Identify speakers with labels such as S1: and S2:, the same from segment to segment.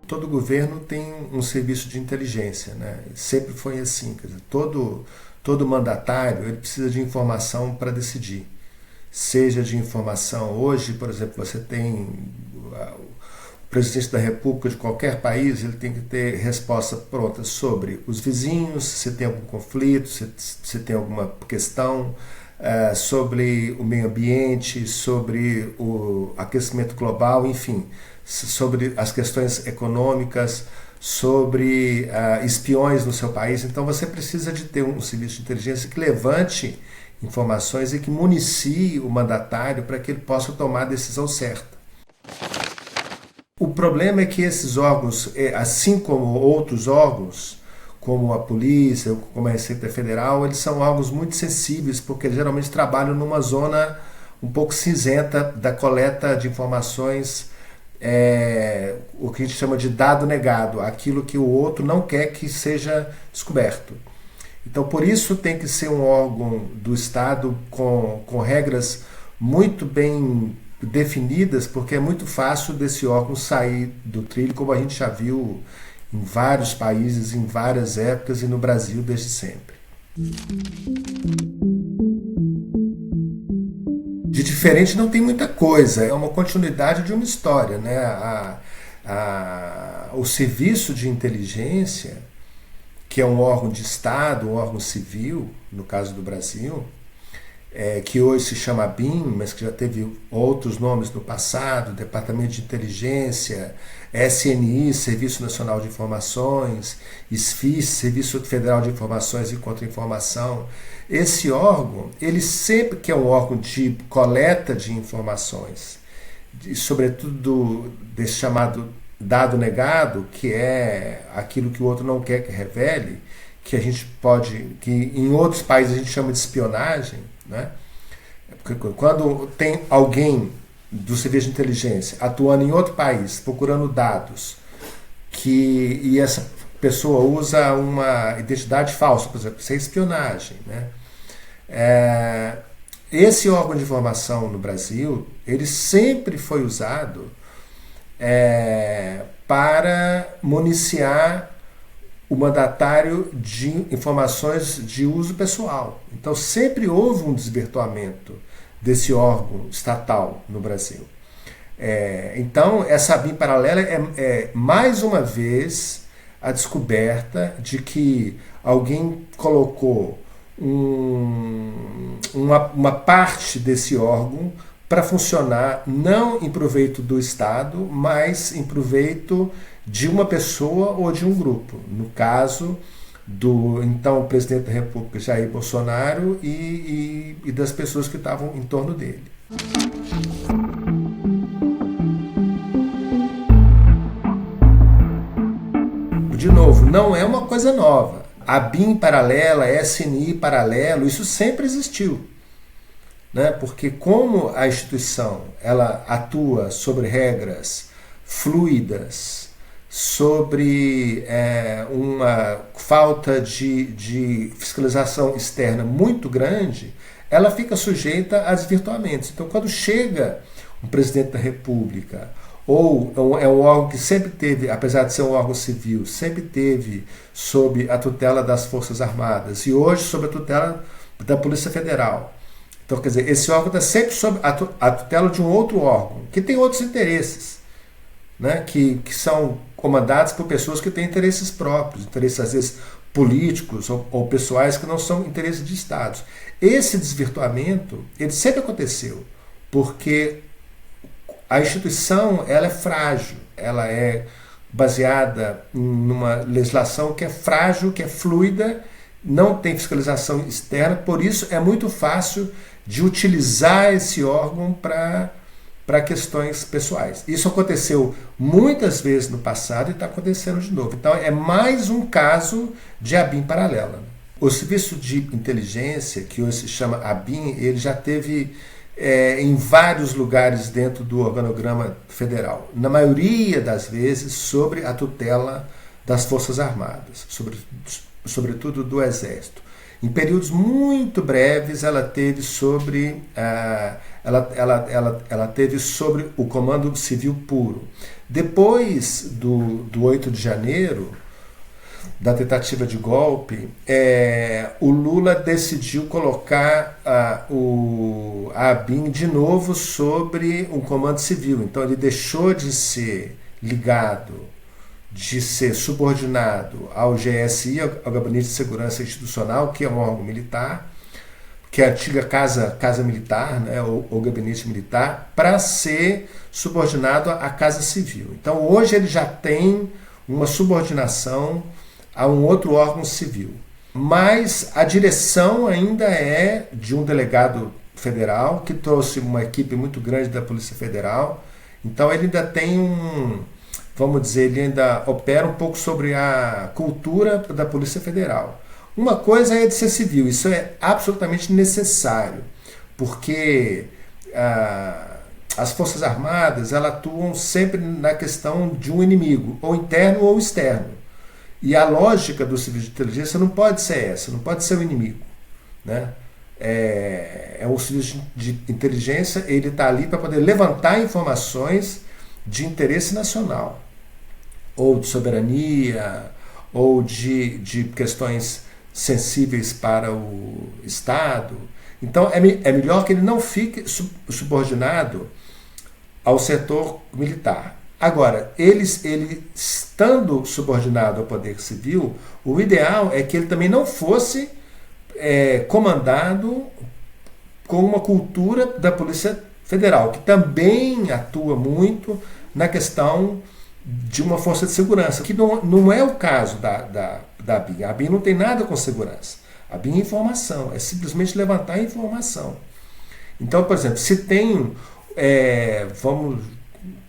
S1: Todo governo tem um serviço de inteligência, né? Sempre foi assim, quer dizer, todo mandatário ele precisa de informação para decidir. Seja de informação, hoje, por exemplo, você tem o presidente da República de qualquer país, ele tem que ter resposta pronta sobre os vizinhos, se tem algum conflito, se tem alguma questão, sobre o meio ambiente, sobre o aquecimento global, enfim, sobre as questões econômicas, sobre espiões no seu país. Então você precisa de ter um serviço de inteligência que levante informações e que municie o mandatário para que ele possa tomar a decisão certa. O problema é que esses órgãos, assim como outros órgãos, como a polícia, como a Receita Federal, eles são órgãos muito sensíveis, porque eles geralmente trabalham numa zona um pouco cinzenta da coleta de informações, o que a gente chama de dado negado, aquilo que o outro não quer que seja descoberto. Então, por isso tem que ser um órgão do Estado com regras muito bem definidas, porque é muito fácil desse órgão sair do trilho, como a gente já viu em vários países, em várias épocas e no Brasil desde sempre. De diferente não tem muita coisa, é uma continuidade de uma história, né? O serviço de inteligência, que é um órgão de Estado, um órgão civil, no caso do Brasil, que hoje se chama BIM, mas que já teve outros nomes no passado, Departamento de Inteligência, SNI, Serviço Nacional de Informações, SFIS, Serviço Federal de Informações e Contra-Informação. Esse órgão, ele sempre que é um órgão de coleta de informações, sobretudo desse chamado dado negado, que é aquilo que o outro não quer que revele, que a gente pode, que em outros países a gente chama de espionagem, né? Porque quando tem alguém do serviço de inteligência atuando em outro país, procurando dados, e essa pessoa usa uma identidade falsa, por exemplo, isso é espionagem, né? Esse órgão de informação no Brasil, ele sempre foi usado para municiar o mandatário de informações de uso pessoal. Então sempre houve um desvirtuamento desse órgão estatal no Brasil. Então essa BIM paralela é mais uma vez a descoberta de que alguém colocou uma parte desse órgão para funcionar não em proveito do Estado, mas em proveito de uma pessoa ou de um grupo. No caso do então presidente da República, Jair Bolsonaro, e das pessoas que estavam em torno dele. De novo, não é uma coisa nova. A BIM paralela, SNI paralelo, isso sempre existiu. Né? Porque como a instituição ela atua sobre regras fluidas, sobre uma falta de fiscalização externa muito grande, ela fica sujeita a desvirtuamentos. Então, quando chega um presidente da República, ou é um órgão que sempre teve, apesar de ser um órgão civil, sempre teve sob a tutela das Forças Armadas, e hoje sob a tutela da Polícia Federal. Então, quer dizer, esse órgão está sempre sob a tutela de um outro órgão, que tem outros interesses, né, que são comandados por pessoas que têm interesses próprios, interesses às vezes políticos ou pessoais que não são interesses de Estados. Esse desvirtuamento, ele sempre aconteceu, porque a instituição ela é frágil, ela é baseada numa legislação que é frágil, que é fluida, não tem fiscalização externa, por isso é muito fácil de utilizar esse órgão para questões pessoais. Isso aconteceu muitas vezes no passado e está acontecendo de novo. Então é mais um caso de ABIN paralela. O serviço de inteligência, que hoje se chama ABIN, ele já teve em vários lugares dentro do organograma federal. Na maioria das vezes sobre a tutela das Forças Armadas, sobretudo do Exército. Em períodos muito breves ela teve sobre ela teve sobre o Comando Civil Puro. Depois do 8 de janeiro, da tentativa de golpe, o Lula decidiu colocar a ABIN de novo sobre um comando civil. Então ele deixou de ser ligado, de ser subordinado ao GSI, ao Gabinete de Segurança Institucional, que é um órgão militar, que é a antiga casa militar, né, ou gabinete militar, para ser subordinado à Casa Civil. Então hoje ele já tem uma subordinação a um outro órgão civil. Mas a direção ainda é de um delegado federal, que trouxe uma equipe muito grande da Polícia Federal. Então ele ainda tem vamos dizer, ele ainda opera um pouco sobre a cultura da Polícia Federal. Uma coisa é de ser civil, isso é absolutamente necessário, porque as Forças Armadas elas atuam sempre na questão de um inimigo, ou interno ou externo. E a lógica do serviço de inteligência não pode ser essa, não pode ser o inimigo, né? O serviço de inteligência, ele está ali para poder levantar informações de interesse nacional, ou de soberania, ou de questões sensíveis para o Estado. Então é melhor que ele não fique subordinado ao setor militar. Agora, ele estando subordinado ao poder civil, o ideal é que ele também não fosse comandado com uma cultura da Polícia Federal, que também atua muito na questão de uma força de segurança, que não é o caso da ABIN. A ABIN não tem nada com segurança. A ABIN é informação, é simplesmente levantar informação. Então, por exemplo, se tem, vamos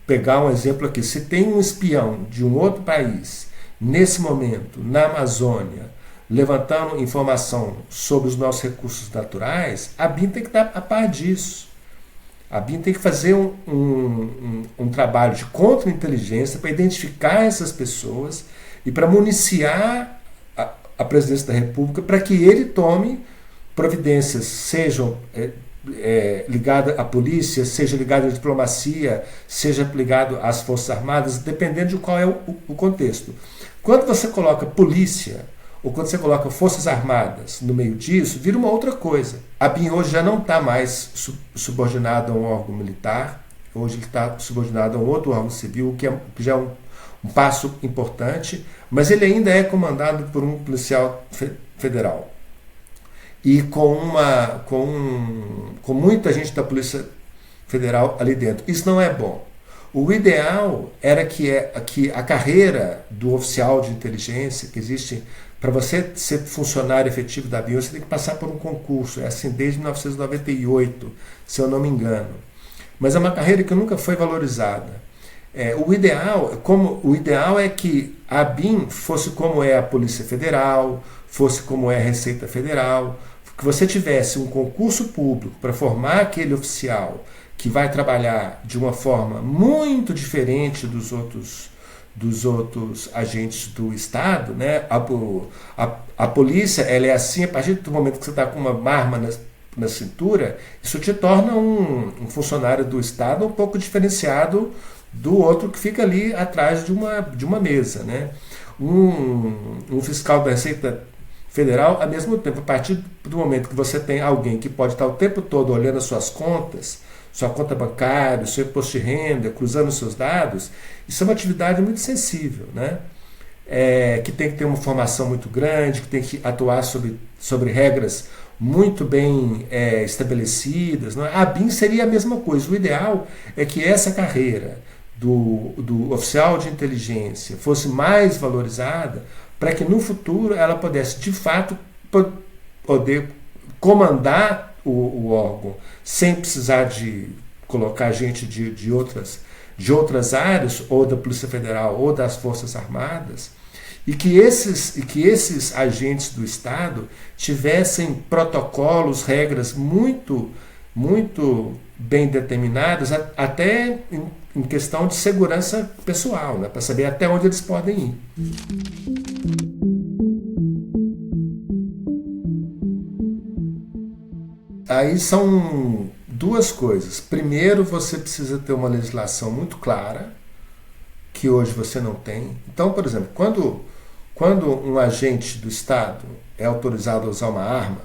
S1: pegar um exemplo aqui, se tem um espião de um outro país, nesse momento, na Amazônia, levantando informação sobre os nossos recursos naturais, a ABIN tem que estar a par disso. A ABIN tem que fazer um trabalho de contra-inteligência para identificar essas pessoas e para municiar a presidência da República para que ele tome providências, sejam ligado à polícia, seja ligado à diplomacia, seja ligado às Forças Armadas, dependendo de qual é o contexto. Quando você coloca polícia, ou quando você coloca Forças Armadas no meio disso, vira uma outra coisa. A ABIN hoje já não está mais subordinado a um órgão militar, hoje ele está subordinado a um outro órgão civil, que já é um passo importante, mas ele ainda é comandado por um policial federal. E com muita gente da Polícia Federal ali dentro. Isso não é bom. O ideal era que a carreira do oficial de inteligência, que existe, para você ser funcionário efetivo da ABIN, você tem que passar por um concurso, é assim desde 1998, se eu não me engano. Mas é uma carreira que nunca foi valorizada. O ideal é que a ABIN fosse como é a Polícia Federal, fosse como é a Receita Federal, que você tivesse um concurso público para formar aquele oficial que vai trabalhar de uma forma muito diferente dos outros agentes do Estado, né? A polícia ela é assim a partir do momento que você está com uma arma na cintura, isso te torna um funcionário do Estado um pouco diferenciado do outro que fica ali atrás de uma mesa, né? Um fiscal da Receita Federal, ao mesmo tempo, a partir do momento que você tem alguém que pode estar o tempo todo olhando as suas contas, sua conta bancária, seu imposto de renda, cruzando os seus dados, isso é uma atividade muito sensível, né? Que tem que ter uma formação muito grande, que tem que atuar sobre regras muito bem estabelecidas. Não é? A ABIN seria a mesma coisa. O ideal é que essa carreira do oficial de inteligência fosse mais valorizada para que no futuro ela pudesse, de fato, poder comandar o órgão sem precisar de colocar gente de outras áreas, ou da Polícia Federal, ou das Forças Armadas, e que esses agentes do Estado tivessem protocolos, regras muito, muito bem determinadas, até em questão de segurança pessoal, né, para saber até onde eles podem ir. Aí são duas coisas. Primeiro, você precisa ter uma legislação muito clara, que hoje você não tem. Então, por exemplo, quando um agente do Estado é autorizado a usar uma arma,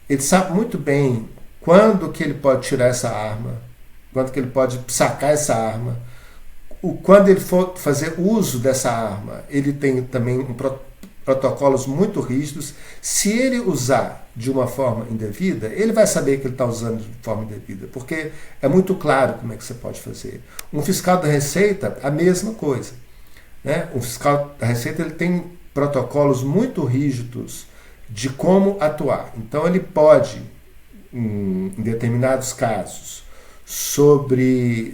S1: ele sabe muito bem quando que ele pode tirar essa arma, quando que ele pode sacar essa arma. Quando ele for fazer uso dessa arma, ele tem também protocolos muito rígidos. Se ele usar de uma forma indevida, ele vai saber que ele está usando de forma indevida, porque é muito claro como é que você pode fazer. Um fiscal da Receita, a mesma coisa, né? O fiscal da Receita ele tem protocolos muito rígidos de como atuar. Então ele pode, em determinados casos, sob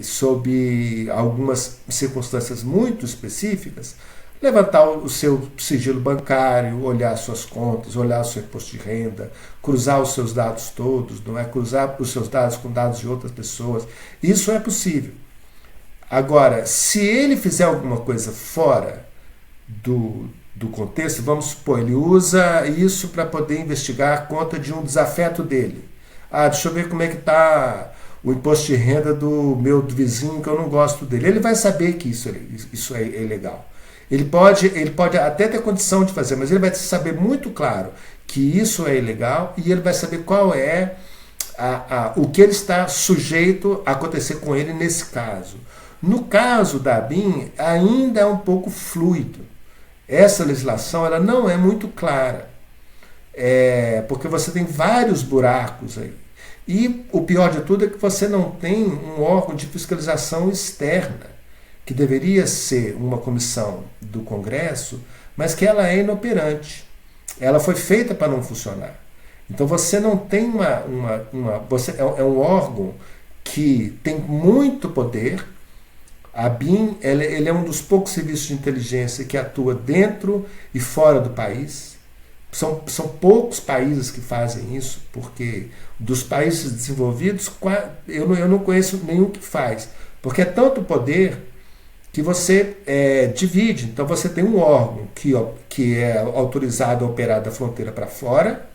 S1: algumas circunstâncias muito específicas, levantar o seu sigilo bancário, olhar suas contas, olhar o seu imposto de renda, cruzar os seus dados todos, não é? Cruzar os seus dados com dados de outras pessoas. Isso é possível. Agora, se ele fizer alguma coisa fora do contexto, vamos supor, ele usa isso para poder investigar a conta de um desafeto dele. Deixa eu ver como é que está o imposto de renda do vizinho, que eu não gosto dele. Ele vai saber que isso é ilegal. Ele pode até ter condição de fazer, mas ele vai saber muito claro que isso é ilegal e ele vai saber qual é o que ele está sujeito a acontecer com ele nesse caso. No caso da ABIN, ainda é um pouco fluido. Essa legislação ela não é muito clara, porque você tem vários buracos aí. E o pior de tudo é que você não tem um órgão de fiscalização externa, que deveria ser uma comissão do Congresso, mas que ela é inoperante. Ela foi feita para não funcionar. Então você não tem você é um órgão que tem muito poder. A BIM ele é um dos poucos serviços de inteligência que atua dentro e fora do país. São poucos países que fazem isso, porque dos países desenvolvidos eu não conheço nenhum que faz, porque é tanto poder que você divide. Então você tem um órgão que é autorizado a operar da fronteira para fora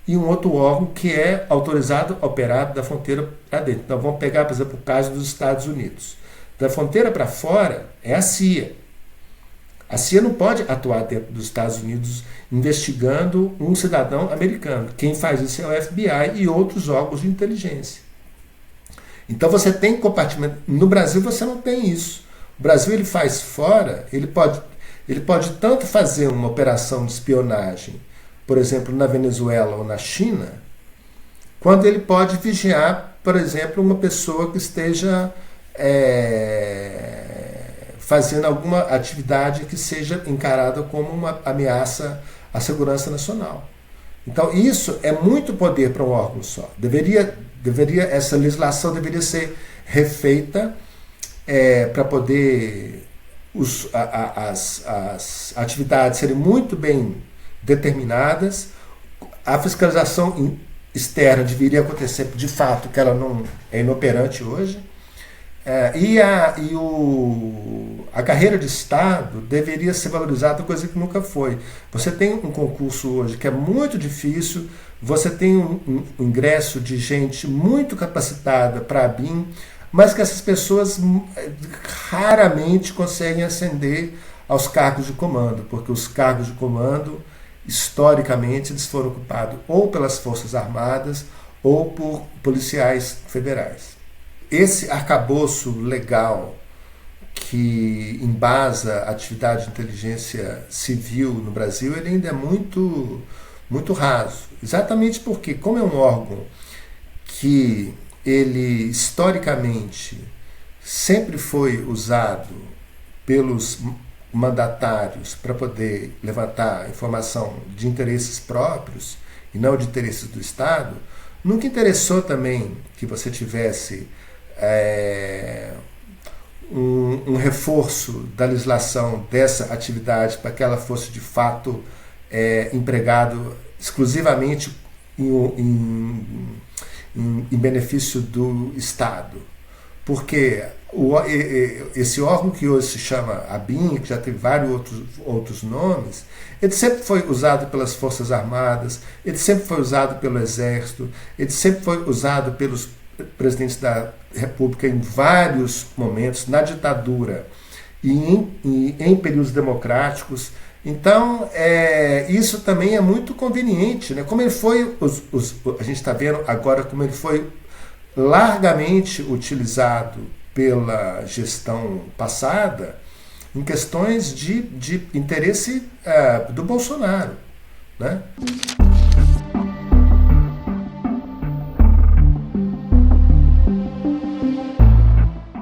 S1: e um outro órgão que é autorizado a operar da fronteira para dentro. Então vamos pegar, por exemplo, o caso dos Estados Unidos. Da fronteira para fora é a CIA. A CIA não pode atuar dentro dos Estados Unidos investigando um cidadão americano. Quem faz isso é o FBI e outros órgãos de inteligência. Então você tem compartimento. No Brasil você não tem isso. O Brasil ele faz fora, ele pode tanto fazer uma operação de espionagem, por exemplo, na Venezuela ou na China, quando ele pode vigiar, por exemplo, uma pessoa que esteja fazendo alguma atividade que seja encarada como uma ameaça à segurança nacional. Então isso é muito poder para um órgão só. Essa legislação deveria ser refeita para poder as atividades serem muito bem determinadas. A fiscalização externa deveria acontecer de fato, que ela não é inoperante hoje. A carreira de Estado deveria ser valorizada, coisa que nunca foi. Você tem um concurso hoje que é muito difícil, você tem um ingresso de gente muito capacitada para a BIM, mas que essas pessoas raramente conseguem ascender aos cargos de comando, porque os cargos de comando, historicamente, eles foram ocupados ou pelas Forças Armadas ou por policiais federais. Esse arcabouço legal que embasa a atividade de inteligência civil no Brasil, ele ainda é muito, muito raso. Exatamente porque, como é um órgão que ele historicamente sempre foi usado pelos mandatários para poder levantar informação de interesses próprios e não de interesses do Estado, nunca interessou também que você tivesse um reforço da legislação dessa atividade para que ela fosse de fato empregado exclusivamente em benefício do Estado. Porque esse órgão que hoje se chama ABIN, que já tem vários outros nomes, ele sempre foi usado pelas Forças Armadas, ele sempre foi usado pelo Exército, ele sempre foi usado pelos presidentes da República em vários momentos, na ditadura e em períodos democráticos. Então, isso também é muito conveniente, né? Como ele foi, a gente está vendo agora como ele foi largamente utilizado pela gestão passada em questões de interesse do Bolsonaro, né?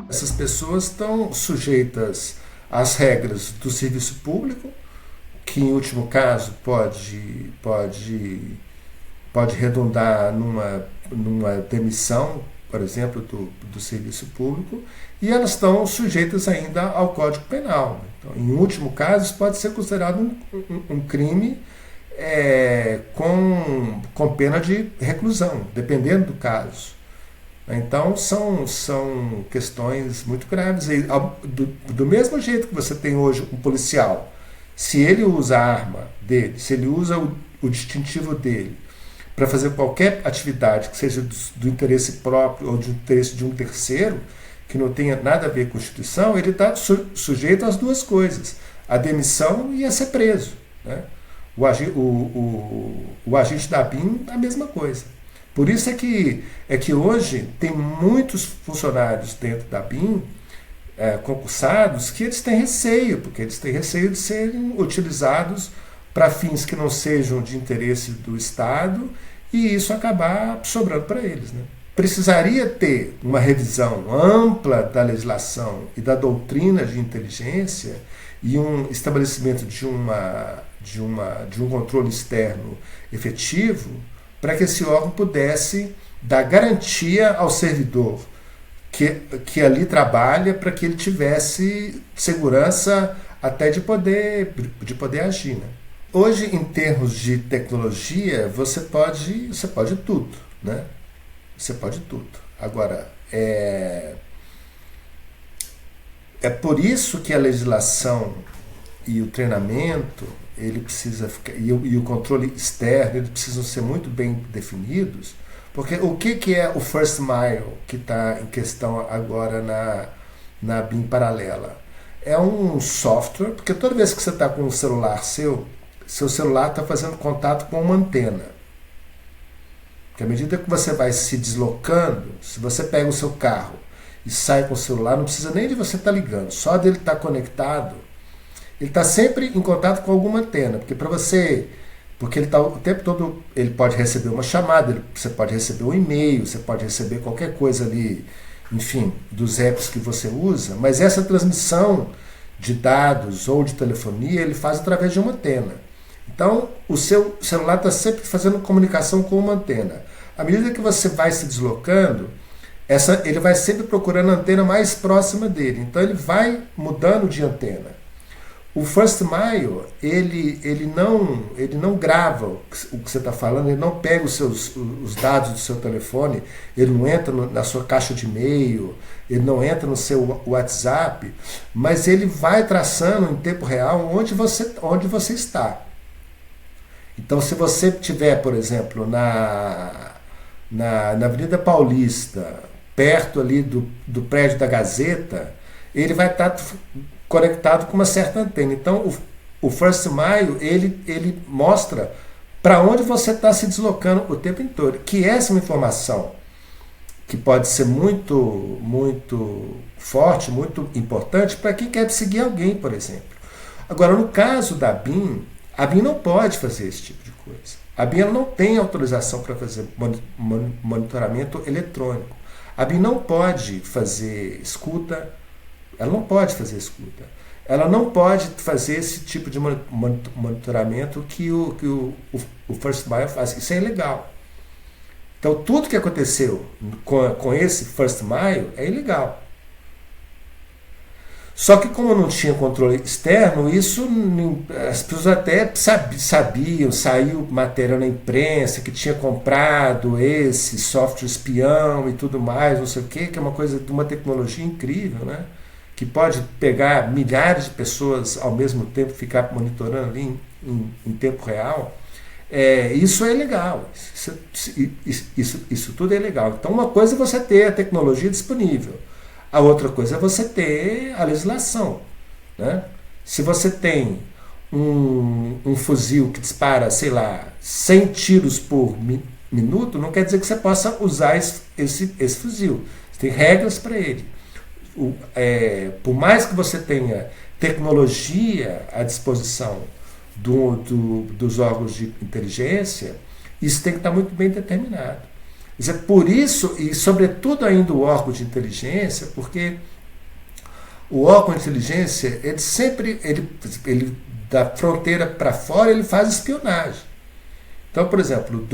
S1: Essas pessoas estão sujeitas às regras do serviço público, que em último caso pode redundar numa demissão, por exemplo, do serviço público, e elas estão sujeitas ainda ao Código Penal. Então, em último caso, isso pode ser considerado um crime com pena de reclusão, dependendo do caso. Então, são questões muito graves. E, do mesmo jeito que você tem hoje um policial, se ele usa a arma dele, se ele usa o distintivo dele para fazer qualquer atividade que seja do interesse próprio ou do interesse de um terceiro, que não tenha nada a ver com a Constituição, ele está sujeito às duas coisas, a demissão e a ser preso, né? O agente da ABIN, a mesma coisa. Por isso é que hoje tem muitos funcionários dentro da ABIN, concursados, que eles têm receio, porque eles têm receio de serem utilizados para fins que não sejam de interesse do Estado e isso acabar sobrando para eles, né? Precisaria ter uma revisão ampla da legislação e da doutrina de inteligência e um estabelecimento de um controle externo efetivo para que esse órgão pudesse dar garantia ao servidor que ali trabalha, para que ele tivesse segurança até de poder agir, né? Hoje, em termos de tecnologia, você pode tudo, né? Você pode tudo. Agora, é por isso que a legislação e o treinamento, ele precisa ficar, e o controle externo, eles precisam ser muito bem definidos, porque o que é o First Mile que está em questão agora na BIM paralela? É um software, porque toda vez que você está com um celular seu celular está fazendo contato com uma antena. Porque à medida que você vai se deslocando, se você pega o seu carro e sai com o celular, não precisa nem de você estar ligando, só dele estar conectado, ele está sempre em contato com alguma antena, porque ele está o tempo todo, ele pode receber uma chamada, você pode receber um e-mail, você pode receber qualquer coisa ali, enfim, dos apps que você usa, mas essa transmissão de dados ou de telefonia, ele faz através de uma antena. Então, o seu celular está sempre fazendo comunicação com uma antena. À medida que você vai se deslocando, ele vai sempre procurando a antena mais próxima dele. Então, ele vai mudando de antena. O First Mile, ele não grava o que você está falando, ele não pega os dados do seu telefone, ele não entra na sua caixa de e-mail, ele não entra no seu WhatsApp, mas ele vai traçando em tempo real onde você está. Então, se você estiver, por exemplo, na Avenida Paulista, perto ali do prédio da Gazeta, ele vai estar conectado com uma certa antena. Então, o First Mile, ele mostra para onde você está se deslocando o tempo inteiro, que essa é uma informação que pode ser muito, muito forte, muito importante para quem quer seguir alguém, por exemplo. Agora, no caso da BIM, a BIM não pode fazer esse tipo de coisa. A BIM ela não tem autorização para fazer monitoramento eletrônico. A BIM não pode fazer escuta. Ela não pode fazer escuta. Ela não pode fazer esse tipo de monitoramento que o First Mile faz. Isso é ilegal. Então, tudo que aconteceu com esse First Mile é ilegal. Só que como não tinha controle externo, isso as pessoas até sabiam, saiu matéria na imprensa que tinha comprado esse software espião e tudo mais, não sei o quê, que é uma coisa de uma tecnologia incrível, né? Que pode pegar milhares de pessoas ao mesmo tempo, ficar monitorando ali em tempo real. Isso é legal, isso tudo é legal. Então uma coisa é você ter a tecnologia disponível, a outra coisa é você ter a legislação, né? Se você tem um fuzil que dispara, sei lá, 100 tiros por minuto, não quer dizer que você possa usar esse fuzil. Você tem regras para ele. Por mais que você tenha tecnologia à disposição dos órgãos de inteligência, isso tem que estar muito bem determinado. Isso é por isso, e sobretudo ainda o órgão de inteligência, porque o órgão de inteligência, ele sempre, da fronteira para fora, ele faz espionagem. Então, por exemplo,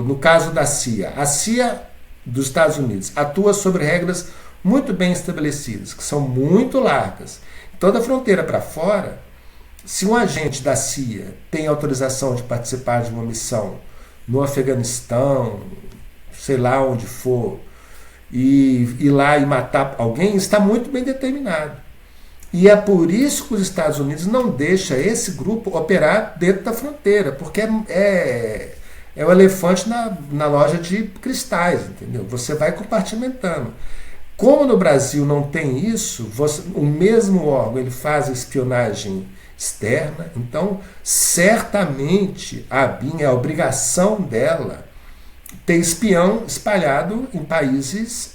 S1: no caso da CIA, a CIA dos Estados Unidos atua sobre regras muito bem estabelecidas, que são muito largas. Então, da fronteira para fora, se um agente da CIA tem autorização de participar de uma missão no Afeganistão, sei lá onde for, e ir lá e matar alguém, está muito bem determinado. E é por isso que os Estados Unidos não deixam esse grupo operar dentro da fronteira, porque é o elefante na loja de cristais, entendeu? Você vai compartimentando. Como no Brasil não tem isso, o mesmo órgão ele faz a espionagem externa, então certamente a ABIN é a obrigação dela ter espião espalhado em países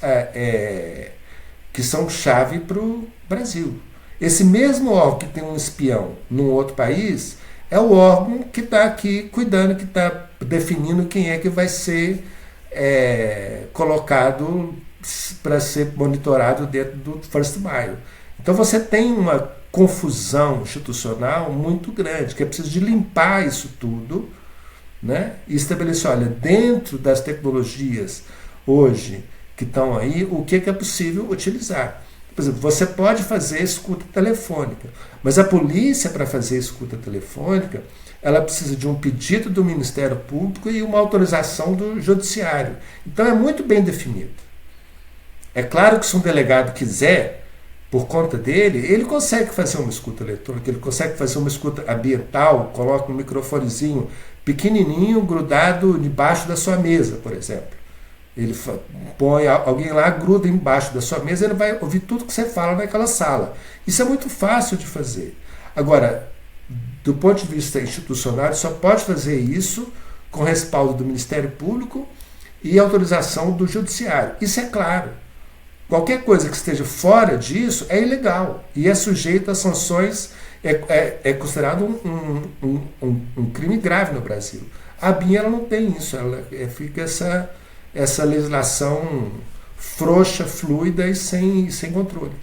S1: que são chave para o Brasil. Esse mesmo órgão que tem um espião num outro país é o órgão que está aqui cuidando, que está definindo quem é que vai ser colocado para ser monitorado dentro do First Mile. Então você tem uma confusão institucional muito grande, que é preciso de limpar isso tudo, né? E estabelecer, olha, dentro das tecnologias hoje que estão aí, o que é possível utilizar. Por exemplo, você pode fazer escuta telefônica, mas a polícia, para fazer escuta telefônica, ela precisa de um pedido do Ministério Público e uma autorização do Judiciário. Então é muito bem definido. É claro que se um delegado quiser, por conta dele, ele consegue fazer uma escuta eletrônica, ele consegue fazer uma escuta ambiental, coloca um microfonezinho pequenininho grudado debaixo da sua mesa, por exemplo. Ele põe alguém lá, gruda embaixo da sua mesa, ele vai ouvir tudo que você fala naquela sala. Isso é muito fácil de fazer. Agora, do ponto de vista institucional, só pode fazer isso com respaldo do Ministério Público e autorização do Judiciário. Isso é claro. Qualquer coisa que esteja fora disso é ilegal e é sujeito a sanções, é considerado um crime grave no Brasil. A ABIN ela não tem isso, ela fica essa legislação frouxa, fluida e sem controle.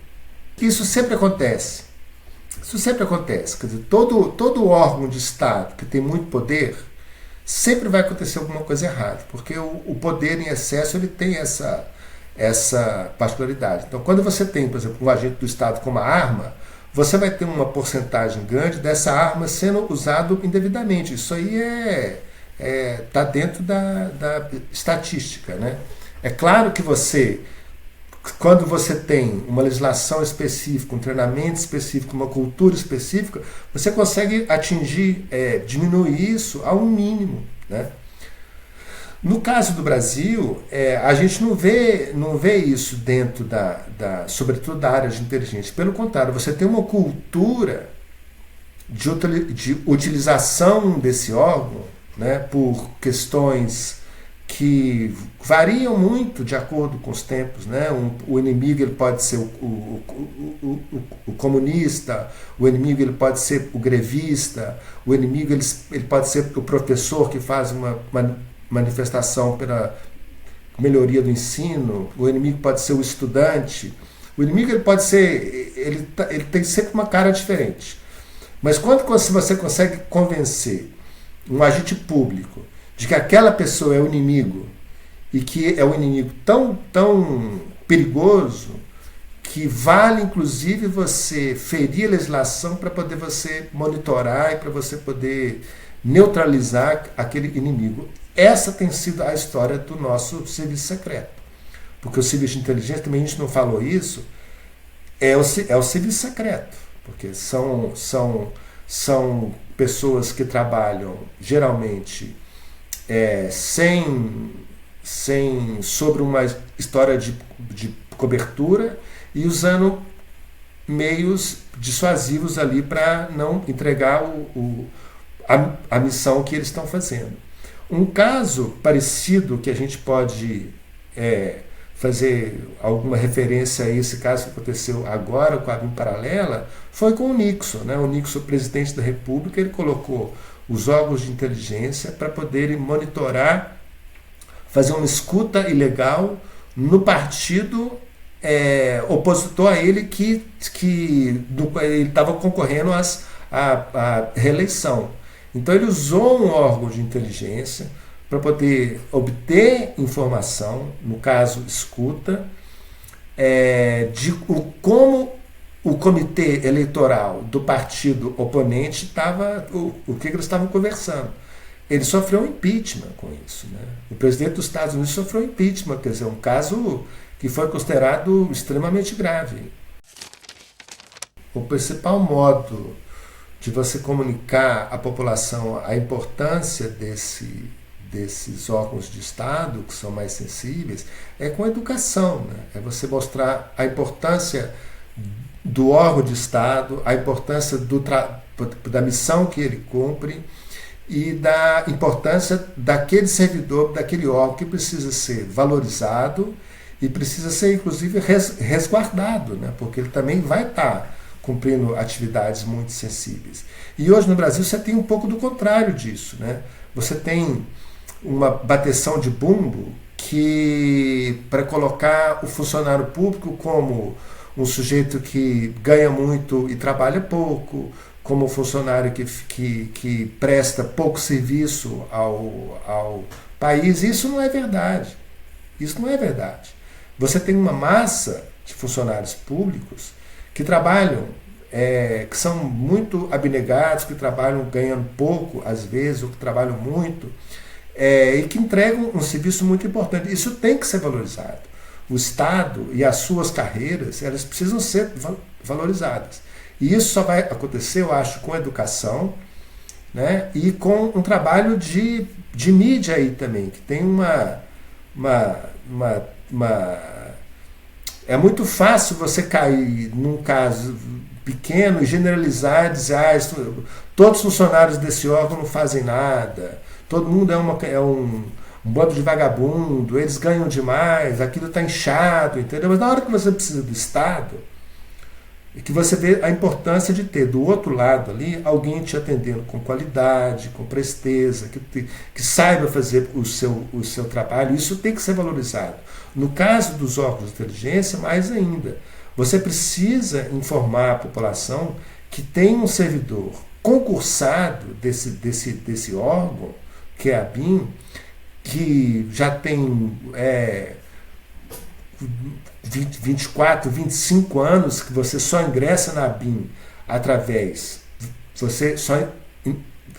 S1: Isso sempre acontece. Isso sempre acontece. Quer dizer, todo órgão de Estado que tem muito poder, sempre vai acontecer alguma coisa errada, porque o poder em excesso ele tem essa particularidade. Então, quando você tem, por exemplo, um agente do Estado com uma arma, você vai ter uma porcentagem grande dessa arma sendo usada indevidamente. Isso aí está dentro da estatística, né? É claro que quando você tem uma legislação específica, um treinamento específico, uma cultura específica, você consegue atingir, diminuir isso a um mínimo, né? No caso do Brasil, a gente não vê isso dentro sobretudo da área de inteligência. Pelo contrário, você tem uma cultura de utilização desse órgão, né, por questões que variam muito de acordo com os tempos, né? O inimigo ele pode ser o comunista, o inimigo ele pode ser o grevista, o inimigo ele pode ser o professor que faz uma manifestação pela melhoria do ensino, o inimigo pode ser o estudante, o inimigo ele pode ser, ele tem sempre uma cara diferente. Mas quando você consegue convencer um agente público de que aquela pessoa é o inimigo e que é um inimigo tão perigoso que vale inclusive você ferir a legislação para poder você monitorar e para você poder neutralizar aquele inimigo. Essa tem sido a história do nosso serviço secreto. Porque o serviço de inteligência, também a gente não falou isso, é o serviço secreto. Porque são pessoas que trabalham geralmente sobre uma história de cobertura e usando meios dissuasivos ali para não entregar a missão que eles estão fazendo. Um caso parecido que a gente pode fazer alguma referência a esse caso que aconteceu agora com a BIM paralela foi com o Nixon. Né? O Nixon, presidente da República, ele colocou os órgãos de inteligência para poderem monitorar, fazer uma escuta ilegal no partido opositor a ele que ele estava concorrendo à reeleição. Então ele usou um órgão de inteligência para poder obter informação, no caso escuta, de como o comitê eleitoral do partido oponente estava, o que eles estavam conversando. Ele sofreu um impeachment com isso. Né? O presidente dos Estados Unidos sofreu impeachment, quer dizer, um caso que foi considerado extremamente grave. O principal modo de você comunicar à população a importância desses órgãos de Estado, que são mais sensíveis, é com a educação. Né? É você mostrar a importância do órgão de Estado, a importância da missão que ele cumpre e da importância daquele servidor, daquele órgão que precisa ser valorizado e precisa ser, inclusive, resguardado, né? Porque ele também vai estar cumprindo atividades muito sensíveis. E hoje no Brasil você tem um pouco do contrário disso. Né? Você tem uma bateção de bumbo para colocar o funcionário público como um sujeito que ganha muito e trabalha pouco, como um funcionário que presta pouco serviço ao país. Isso não é verdade. Isso não é verdade. Você tem uma massa de funcionários públicos que trabalham, que são muito abnegados, que trabalham ganhando pouco, às vezes, ou que trabalham muito, e que entregam um serviço muito importante. Isso tem que ser valorizado. O Estado e as suas carreiras, elas precisam ser valorizadas. E isso só vai acontecer, eu acho, com a educação, né, e com um trabalho de mídia aí também, que tem é muito fácil você cair num caso pequeno e generalizar e dizer todos os funcionários desse órgão não fazem nada, todo mundo é um bando de vagabundo, eles ganham demais, aquilo está inchado, entendeu? Mas na hora que você precisa do Estado, é que você vê a importância de ter do outro lado ali alguém te atendendo com qualidade, com presteza, que saiba fazer o seu trabalho. Isso tem que ser valorizado. No caso dos órgãos de inteligência, mais ainda. Você precisa informar a população que tem um servidor concursado desse órgão, que é a BIM, que já tem 24, 25 anos que você só ingressa na BIM através, você só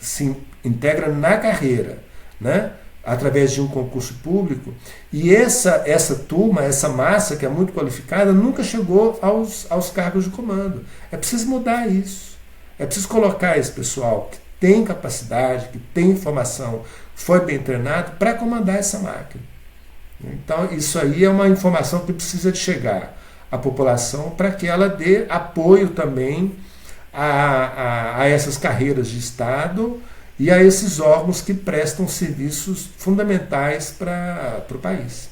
S1: se integra na carreira, né? Através de um concurso público, e essa turma, essa massa que é muito qualificada, nunca chegou aos cargos de comando. É preciso mudar isso. É preciso colocar esse pessoal que tem capacidade, que tem informação, foi bem treinado para comandar essa máquina. Então, isso aí é uma informação que precisa de chegar à população para que ela dê apoio também a essas carreiras de Estado e a esses órgãos que prestam serviços fundamentais para o país.